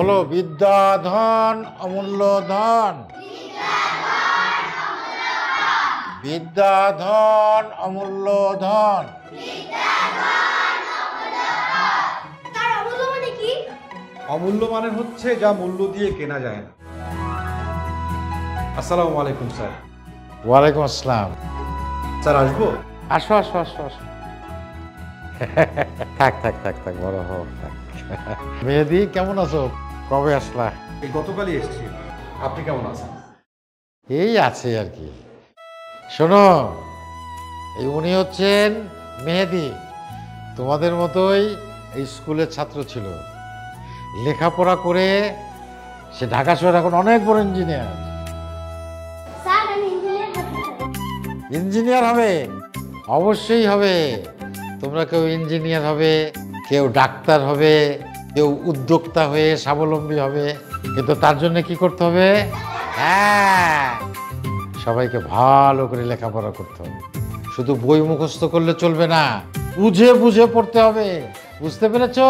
বলো, বিদ্যা ধন অমূল্য ধন। বিদ্যা ধন অমূল্য ধন। অমূল্য মানে হচ্ছে যা মূল্য দিয়ে কেনা যায় না। আসসালামু আলাইকুম স্যার। ওয়ালাইকুম আসসালাম। স্যার আসবো? আসো আসো আসো আসো। থাক থাক থাক থাক, বড় হোক। মেহেদি, কেমন আছো? কবে আসলা? এই গতকালই এসেছি। আপনি কেমন আছেন? এই আছে আর কি। শোনো, এই উনি হচ্ছেন মেহেদি। তোমাদের মতোই এই স্কুলের ছাত্র ছিল। লেখাপড়া করে সে ঢাকা শহরে এখন অনেক বড় ইঞ্জিনিয়ার। ইঞ্জিনিয়ার হবে? অবশ্যই হবে। তোমরা কেউ ইঞ্জিনিয়ার হবে, কেউ ডাক্তার হবে, কেউ উদ্যোক্তা হয়ে স্বাবলম্বী হবে। কিন্তু তার জন্য কি করতে হবে? হ্যাঁ, সবাইকে ভালো করে লেখাপড়া করতে হবে। শুধু বই মুখস্থ করলে চলবে না, বুঝে বুঝে পড়তে হবে। বুঝতে পেরেছো?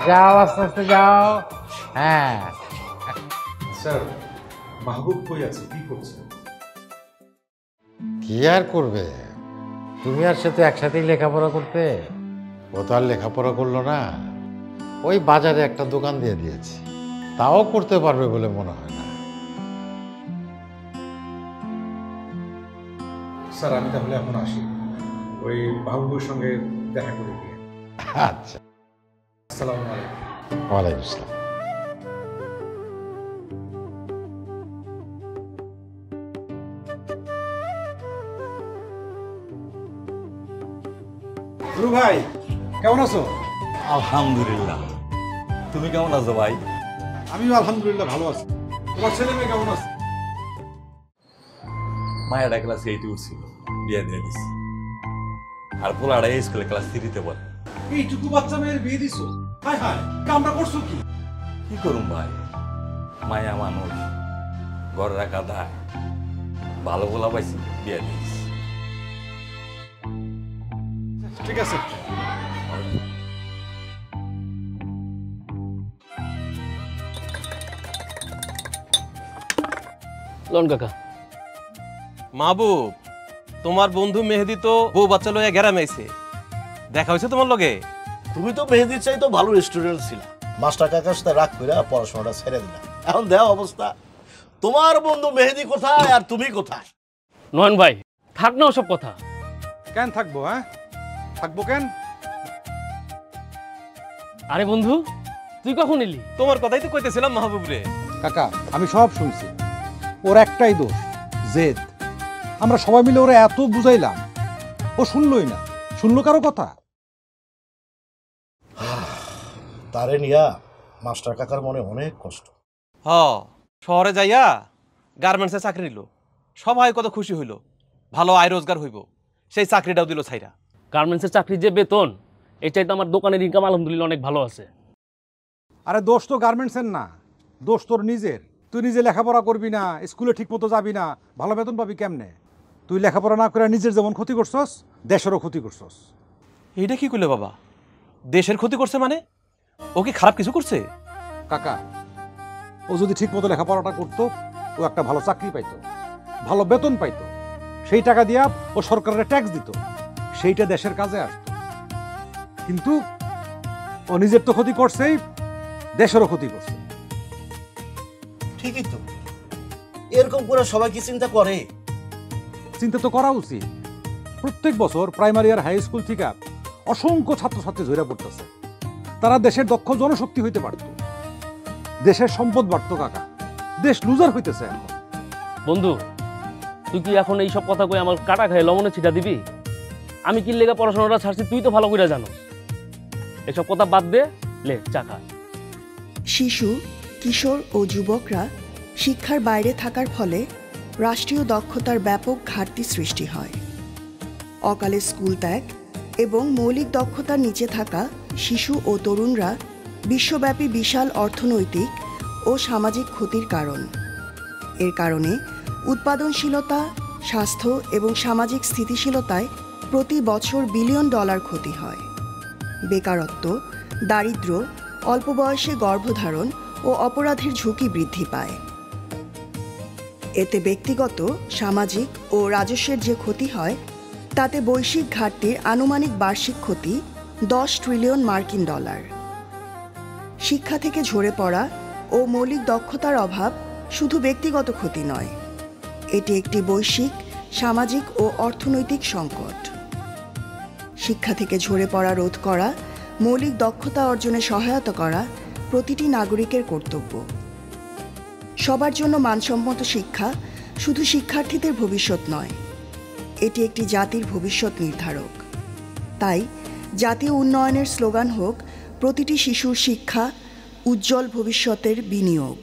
যাও, আস্তে আস্তে যাও। হ্যাঁ। স্যার, মাহবুব কই আছে, কি করছে? কি আর করবে, তুমি আর সে তো একসাথেই লেখাপড়া করতে। ও তো আর লেখাপড়া করলো না, ওই বাজারে একটা দোকান দিয়ে দিয়েছে। তাও করতে পারবে বলে মনে হয় না। স্যার, আমি তাহলে এখন আসি, ওই মাহবুবের সঙ্গে দেখা করে গিয়ে। আচ্ছা। আসসালামু আলাইকুম। ওয়ালাইকুম আসসালাম। গুরু ভাই, কেমন আছো? আলহামদুলিল্লাহ। তুমি কেমন আছো ভাই? আমিও আলহামদুলিল্লাহ ভালো আছি। তোমার ছেলে মেয়ে কেমন আছে? মায়েরা ক্লাস 8 উঠছিল, বিয়ে দিয়ে দিছি। আর পোলাটা এই স্কুলে ক্লাস 3-তে পড়ে। এইটুকু বাচ্চা মেয়ের বিয়ে দিছো? হায় হায়, কামটা করছো কি? কি করুম ভাই, মায়া মানুষ, ঘর রাখা দায়, ভালো পোলা পাইছি, বিয়ে দিয়েছি। ঠিক আছে। লন কাকা। মাহবুব, তোমার বন্ধু মেহেদি তো বউ বাচ্চা লইয়া গ্যারামে আইছে, দেখা হয়েছে তোমার লগে? তুমি তো মেহেদির চাই তো ভালো স্টুডেন্ট ছিল, মাস্টার কাকার সাথে রাগ করে পড়াশোনাটা ছেড়ে দিলা। এখন দেও অবস্থা, তোমার বন্ধু মেহেদি কোথায় আর তুমি কোথায়? নয়ন ভাই, থাক না ওসব কথা। কেন থাকবো? হ্যাঁ, থাকবো কেন? আরে বন্ধু, তুই কখন এলি? তোমার কথাই তো কইতেছিলাম মাহবুব রে। কাকা, আমি সব শুনছি। ওর একটাই দোষ, জেদ। আমরা সবাই মিলে ওরা এত বুঝাইলাম, ও শুনলই না। শুনলো কারো কথা? তারে নিয়া মাস্টার কাকার মনে অনেক কষ্ট। হ, শহরে যাইয়া গার্মেন্টসে চাকরি নিল, সবাই কত খুশি হইল, ভালো আয় রোজগার হইব, সেই চাকরিটাও দিল ছাইরা। গার্মেন্টসের চাকরির যে বেতন, এটাই তো আমার দোকানের ইনকাম আলহামদুলিল্লাহ অনেক ভালো আছে। আরে দোষ তো গার্মেন্টসের না, দোষ তোর নিজের। তুই নিজে লেখাপড়া করবি না, স্কুলে ঠিক মতো যাবি না, ভালো বেতন পাবি কেমনে? তুই লেখাপড়া না করে নিজের যেমন ক্ষতি করছস, দেশেরও ক্ষতি করছস। এইটা কি করলে বাবা? দেশের ক্ষতি করছে মানে? ও কি খারাপ কিছু করছে? কাকা, ও যদি ঠিক মতো লেখাপড়াটা করতো, ও একটা ভালো চাকরি পাইতো, ভালো বেতন পাইতো, সেই টাকা দিয়া ও সরকারের ট্যাক্স দিত, সেইটা দেশের কাজে আসতো। কিন্তু ও নিজের তো ক্ষতি করছেই, দেশেরও ক্ষতি করছে। ঠিকই তো, এরকম করে সবাই কি চিন্তা করে? চিন্তা তো করা উচিত। প্রত্যেক বছর প্রাইমারি আর হাই স্কুল থেকে অসংখ্য ছাত্রছাত্রী ঝরে পড়তেছে। তারা দেশের দক্ষ জনশক্তি হইতে পারত, দেশের সম্পদ বাড়ত। কাকা, দেশ লুজার হইতেছে এখন। বন্ধু, তুই কি এখন এইসব কথা কই আমার কাটা খায় লবণে ছিটা দিবি? আমি কি লেগে পড়াশোনাটা ছাড়ছি তুই তো ভালো করে জানো। এসব কথা বাদ দে, লে চা খা। শিশু, কিশোর ও যুবকরা শিক্ষার বাইরে থাকার ফলে রাষ্ট্রীয় দক্ষতার ব্যাপক ঘাটতি সৃষ্টি হয়। অকালে স্কুল ত্যাগ এবং মৌলিক দক্ষতার নিচে থাকা শিশু ও তরুণরা বিশ্বব্যাপী বিশাল অর্থনৈতিক ও সামাজিক ক্ষতির কারণ। এর কারণে উৎপাদনশীলতা, স্বাস্থ্য এবং সামাজিক স্থিতিশীলতায় প্রতি বছর বিলিয়ন ডলার ক্ষতি হয়। বেকারত্ব, দারিদ্র্য, অল্প বয়সে গর্ভধারণ ও অপরাধের ঝুঁকি বৃদ্ধি পায়। এতে ব্যক্তিগত, সামাজিক ও রাজস্বের যে ক্ষতি হয় তাতে বৈশ্বিক ঘাটতির আনুমানিক বার্ষিক ক্ষতি 10 ট্রিলিয়ন মার্কিন ডলার। শিক্ষা থেকে ঝরে পড়া ও মৌলিক দক্ষতার অভাব শুধু ব্যক্তিগত ক্ষতি নয়, এটি একটি বৈশ্বিক, সামাজিক ও অর্থনৈতিক সংকট। শিক্ষা থেকে ঝরে পড়া রোধ করা, মৌলিক দক্ষতা অর্জনে সহায়তা করা প্রতিটি নাগরিকের কর্তব্য। সবার জন্য মানসম্মত শিক্ষা শুধু শিক্ষার্থীদের ভবিষ্যৎ নয়, এটি একটি জাতির ভবিষ্যৎ নির্ধারক। তাই জাতীয় উন্নয়নের স্লোগান হোক প্রতিটি শিশুর শিক্ষা, উজ্জ্বল ভবিষ্যতের বিনিয়োগ।